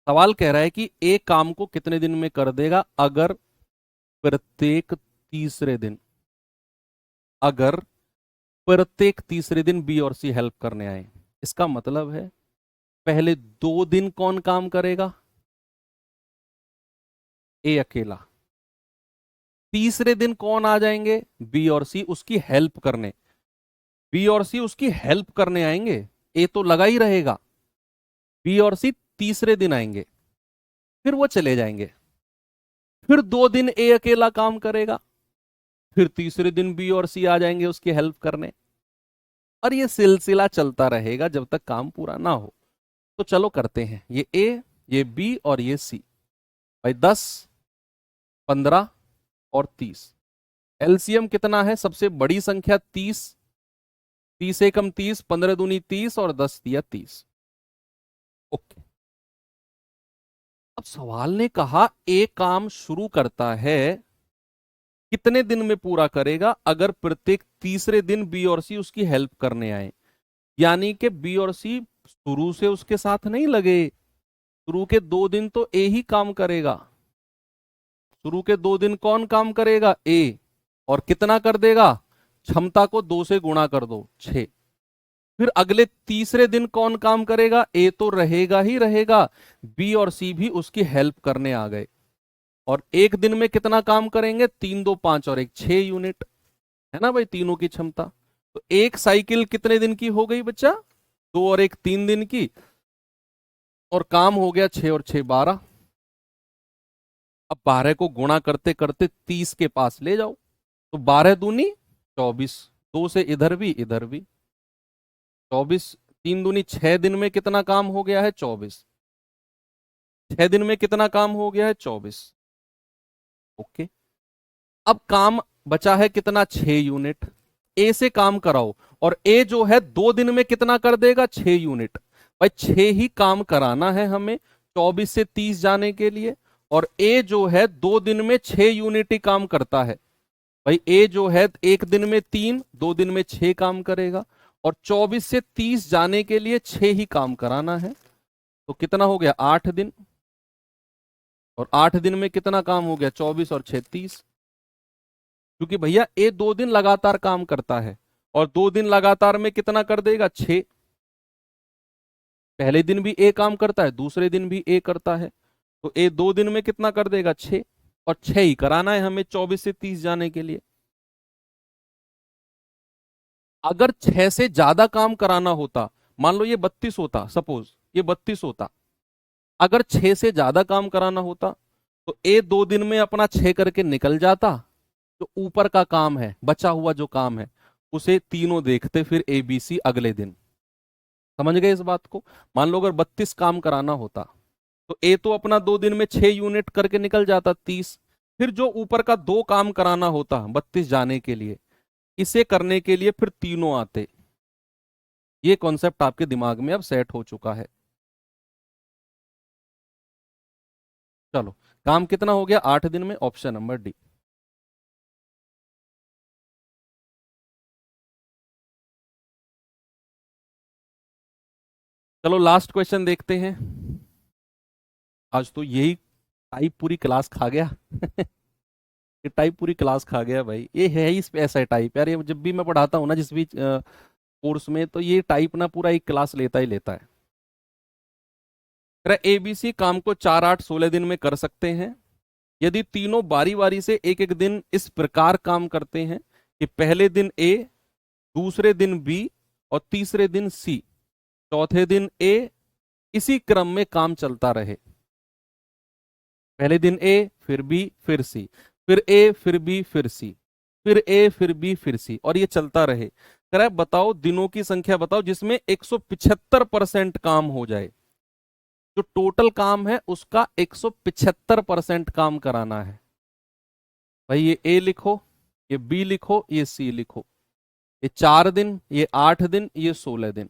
सवाल कह रहा है कि एक काम को कितने दिन में कर देगा अगर प्रत्येक तीसरे दिन, अगर प्रत्येक तीसरे दिन बी और सी हेल्प करने आए। इसका मतलब है पहले 2 दिन कौन काम करेगा? ए अकेला। तीसरे दिन कौन आ जाएंगे? बी और सी उसकी हेल्प करने। बी और सी उसकी हेल्प करने आएंगे, ए तो लगा ही रहेगा। बी और सी तीसरे दिन आएंगे, फिर वो चले जाएंगे। फिर 2 दिन ए अकेला काम करेगा, फिर तीसरे दिन बी और सी आ जाएंगे उसकी हेल्प करने, और ये सिलसिला चलता रहेगा जब तक काम पूरा ना हो। तो चलो करते हैं, ये ए, ये बी और ये सी। भाई 10, 15 और 30, एलसीएम कितना है? सबसे बड़ी संख्या 30, 30 एकम 30, 15 दूनी 30 और 10 दिया 30। ओके। अब सवाल ने कहा ए काम शुरू करता है, कितने दिन में पूरा करेगा? अगर प्रत्येक तीसरे दिन बी और सी उसकी हेल्प करने आए, यानी कि बी और सी शुरू से उसके साथ नहीं लगे। शुरू के 2 दिन तो ए ही काम करेगा। शुरू के 2 दिन कौन काम करेगा? ए। और कितना कर देगा? क्षमता को 2 से गुणा कर दो, 6। फिर अगले तीसरे दिन कौन काम करेगा? ए तो रहेगा ही रहेगा, बी और सी भी उसकी हेल्प करने आ गए। और एक दिन में कितना काम करेंगे? 3 2 5 और 1 6 यूनिट, है ना भाई, तीनों की क्षमता। तो एक साइकिल कितने दिन की हो गई बच्चा? 2 और 1 3 दिन की, और काम हो गया 6 और 6 12। अब 12 को गुणा करते करते 30 के पास ले जाओ, तो 12 दूनी 24, 2 से इधर भी इधर भी 24, 3 दूनी 6 दिन में कितना काम हो गया है? 24। 6 दिन में कितना काम हो गया है? 24। ओके। अब काम बचा है कितना? 6 यूनिट। ए से काम कराओ, और ए जो है 2 दिन में कितना कर देगा? 6 यूनिट। भाई 6 ही काम कराना है हमें 24 से 30 जाने के लिए, और ए जो है 2 दिन में 6 यूनिट ही काम करता है। भाई ए जो है एक दिन में 3, 2 दिन में 6 काम करेगा, और 24 से 30 जाने के लिए 6 ही काम कराना है। तो कितना हो गया? 8 दिन। और 8 दिन में कितना काम हो गया? 24 और 6 30। क्योंकि भैया ए 2 दिन लगातार काम करता है, और 2 दिन लगातार में कितना कर देगा? 6। पहले दिन भी ए काम करता है, दूसरे दिन भी ए करता है, तो ए 2 दिन में कितना कर देगा? 6। और 6 ही कराना है हमें 24 से 30 जाने के लिए। अगर 6 से ज्यादा काम कराना होता, मान लो ये 32 होता, सपोज ये 32 होता, अगर 6 से ज्यादा काम कराना होता तो ए 2 दिन में अपना 6 करके निकल जाता। जो ऊपर का काम है, बचा हुआ जो काम है, उसे तीनों देखते फिर ए बी सी अगले दिन। समझ गए इस बात को? मान लो अगर 32 काम कराना होता, तो ए तो अपना 2 दिन में 6 यूनिट करके निकल जाता, 30। फिर जो ऊपर का 2 काम कराना होता 32 जाने के लिए, इसे करने के लिए फिर तीनों आते। ये कॉन्सेप्ट आपके दिमाग में अब सेट हो चुका है। चलो, काम कितना हो गया 8 दिन में? Option number D. चलो लास्ट क्वेश्चन देखते हैं। आज तो यही टाइप पूरी क्लास खा गया। ये टाइप पूरी क्लास खा गया भाई, ये है ही ऐसा टाइप यार। ये जब भी मैं पढ़ाता हूँ ना जिस भी कोर्स में, तो ये टाइप ना पूरा एक क्लास लेता ही लेता है। एबीसी काम को 4 8 16 दिन में कर सकते हैं, यदि तीनों बारी बारी से एक एक दिन इस प्रकार काम करते हैं कि पहले दिन ए, दूसरे दिन बी और तीसरे दिन सी, चौथे दिन ए, इसी क्रम में काम चलता रहे। पहले दिन ए, फिर बी, फिर सी, फिर ए, फिर बी, फिर सी, फिर ए, फिर बी, फिर सी, और ये चलता रहे। कह बताओ दिनों की संख्या बताओ जिसमें 175% काम हो जाए। जो टोटल काम है उसका 175% काम कराना है। भाई ये ए लिखो, ये बी लिखो, ये सी लिखो। ये 4 दिन, ये 8 दिन, ये 16 दिन।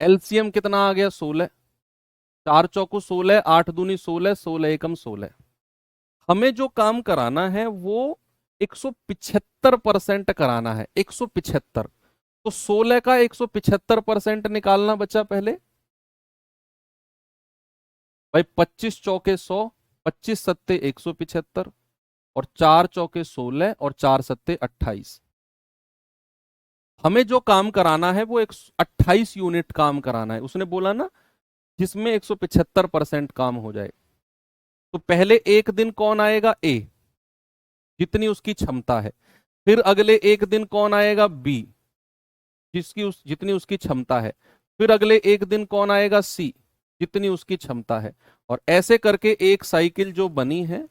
एलसीएम कितना आ गया? 16। 4 चौको 16, 8 दूनी 16, 16 एकम 16। हमें जो काम कराना है वो 175% कराना है, 175। तो 16 का 175% निकालना बच्चा पहले। भाई 25 चौके 100, 25 सत्ते 175, और 4 चौके 16 और 4 सत्ते 28। हमें जो काम कराना है वो 28 यूनिट काम कराना है, उसने बोला ना, जिसमें 175% काम हो जाए। तो पहले एक दिन कौन आएगा? ए, जितनी उसकी क्षमता है। फिर अगले एक दिन कौन आएगा? बी, जितनी उसकी क्षमता है। फिर अगले एक दिन कौन आएगा, सी, जितनी उसकी क्षमता है। और ऐसे करके एक साइकिल जो बनी है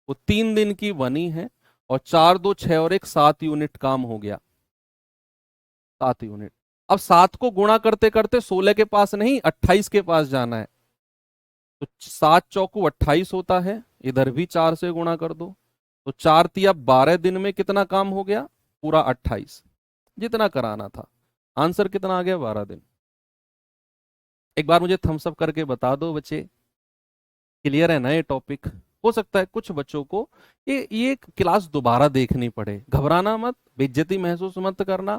वो 3 दिन की बनी है, और 4 2 6 और 1 7 यूनिट काम हो गया, 7 यूनिट। अब 7 को गुणा करते करते 16 के पास नहीं, 28 के पास जाना है। तो 7 चौकू 28 होता है, इधर भी 4 से गुणा कर दो। तो 4 तिया 12 दिन में कितना काम हो गया, पूरा 28, जितना कराना था। आंसर कितना आ गया, 12 दिन। एक बार मुझे थम्स अप करके बता दो बच्चे, क्लियर है ना ये टॉपिक? हो सकता है कुछ बच्चों को ये क्लास दोबारा देखनी पड़े। घबराना मत, बेइज्जती महसूस मत करना,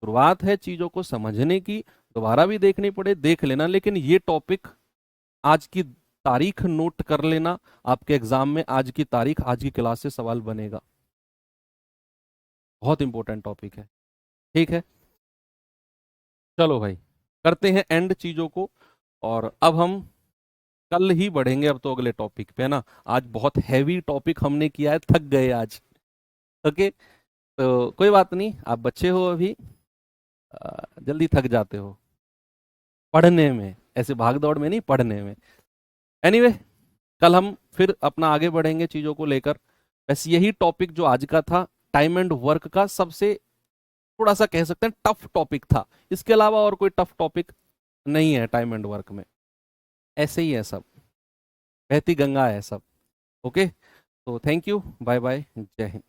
शुरुआत है चीजों को समझने की। दोबारा भी देखनी पड़े, देख लेना, लेकिन ये टॉपिक आज की तारीख नोट कर लेना। आपके एग्जाम में आज की तारीख, आज की क्लास से सवाल बनेगा। बहुत इंपॉर्टेंट टॉपिक है, ठीक है? चलो भाई, करते हैं एंड चीजों को। और अब हम कल ही बढ़ेंगे अब तो अगले टॉपिक पे, है ना? आज बहुत हैवी टॉपिक हमने किया है, थक गए आज। ओके, तो कोई बात नहीं, आप बच्चे हो अभी, जल्दी थक जाते हो पढ़ने में, ऐसे भाग दौड़ में नहीं, पढ़ने में। एनीवे, कल हम फिर अपना आगे बढ़ेंगे चीजों को लेकर। बस यही टॉपिक जो आज का था, टाइम एंड वर्क का सबसे थोड़ा सा कह सकते हैं टफ टॉपिक था। इसके अलावा और कोई टफ टॉपिक नहीं है टाइम एंड वर्क में, ऐसे ही है सब, बहती गंगा है सब। ओके, तो थैंक यू, बाय बाय, जय हिंद।